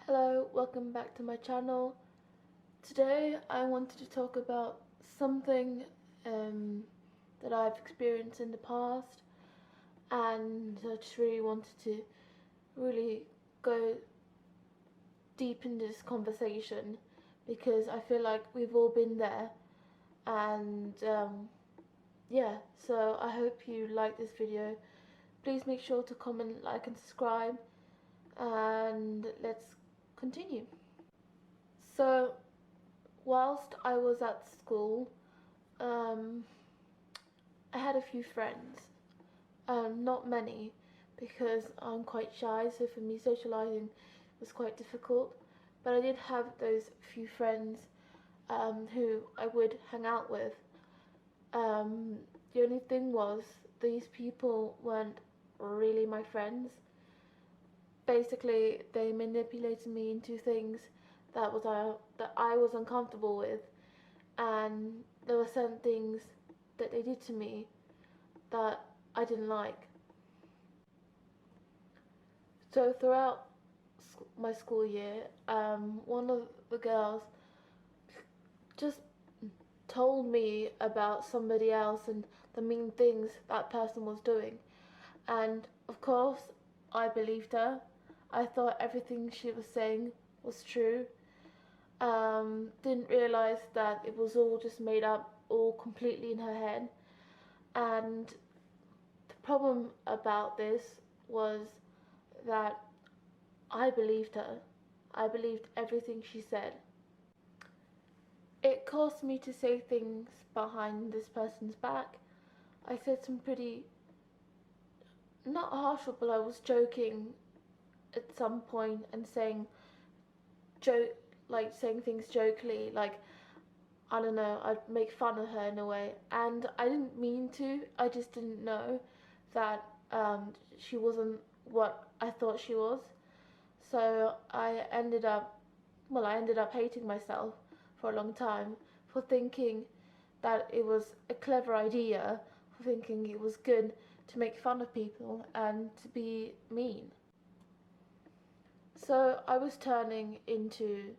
Hello, welcome back to my channel. Today I wanted to talk about something that I've experienced in the past, and I just really wanted to really go deep into this conversation because I feel like we've all been there. And yeah, so I hope you like this video. Please make sure to comment, like and subscribe, and let's continue. So whilst I was at school, um, I had a few friends. Not many, because I'm quite shy, so for me socialising was quite difficult. But I did have those few friends who I would hang out with. The only thing was, these people weren't really my friends. Basically, they manipulated me into things that I was uncomfortable with, and there were certain things that they did to me that I didn't like. So throughout my school year, one of the girls just told me about somebody else and the mean things that person was doing, and of course I believed her. I thought everything she was saying was true. Didn't realise that it was all just made up, all completely in her head. And the problem about this was that I believed her. I believed everything she said. It caused me to say things behind this person's back. I said some pretty, not harsh, but I was joking at some point and saying saying things jokingly, like, I don't know, I'd make fun of her in a way, and I didn't mean to. I just didn't know that she wasn't what I thought she was. So I ended up hating myself for a long time for thinking that it was a clever idea, for thinking it was good to make fun of people and to be mean. So I was turning into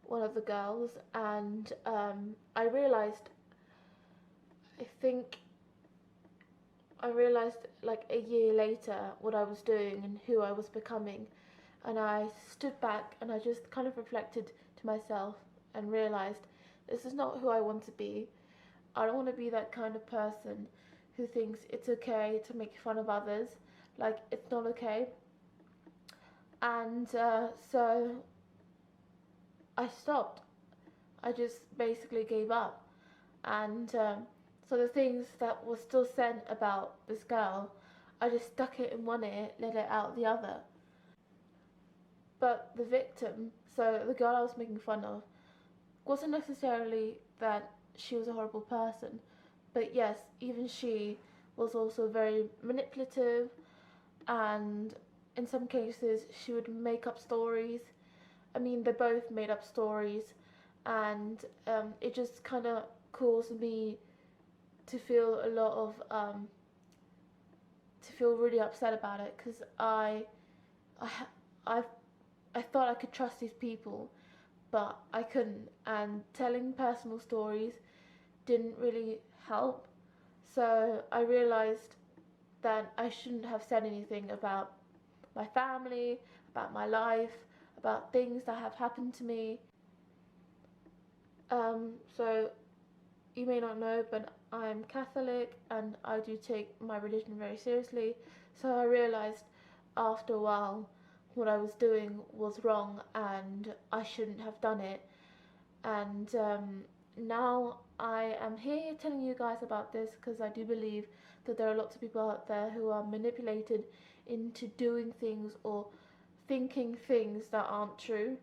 one of the girls, and I realised like a year later what I was doing and who I was becoming, and I stood back and I just kind of reflected to myself and realised this is not who I want to be. I don't want to be that kind of person who thinks it's okay to make fun of others. Like, it's not okay. And so I stopped. I just basically gave up. And so the things that were still said about this girl, I just stuck it in one ear, let it out the other. But the victim, so the girl I was making fun of, wasn't necessarily that she was a horrible person, but yes, even she was also very manipulative, and in some cases she would make up stories. I mean, they both made up stories, and it just kind of caused me to feel a lot of to feel really upset about it, because I I thought I could trust these people, but I couldn't, and telling personal stories didn't really help. So I realised that I shouldn't have said anything about my family, about my life, about things that have happened to me. So you may not know, but I'm Catholic and I do take my religion very seriously. So I realised after a while what I was doing was wrong and I shouldn't have done it. And now I am here telling you guys about this because I do believe that there are lots of people out there who are manipulated into doing things or thinking things that aren't true,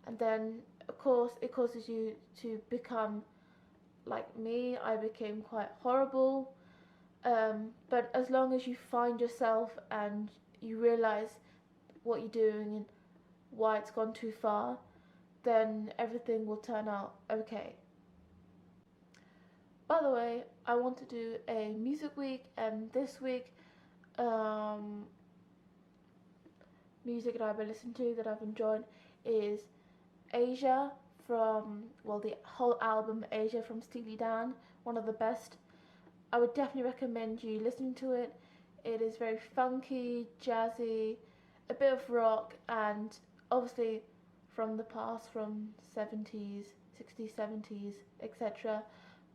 and then of course it causes you to become like me. I became quite horrible, but as long as you find yourself and you realise what you're doing and why it's gone too far, then everything will turn out okay. By the way, I want to do a music week, and this week music that I've been listening to that I've enjoyed is Asia the whole album Asia from Steely Dan, one of the best. I would definitely recommend you listening to it. It is very funky, jazzy, a bit of rock, and obviously from the past, from 70s, 60s, 70s, etc.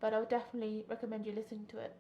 But I would definitely recommend you listening to it.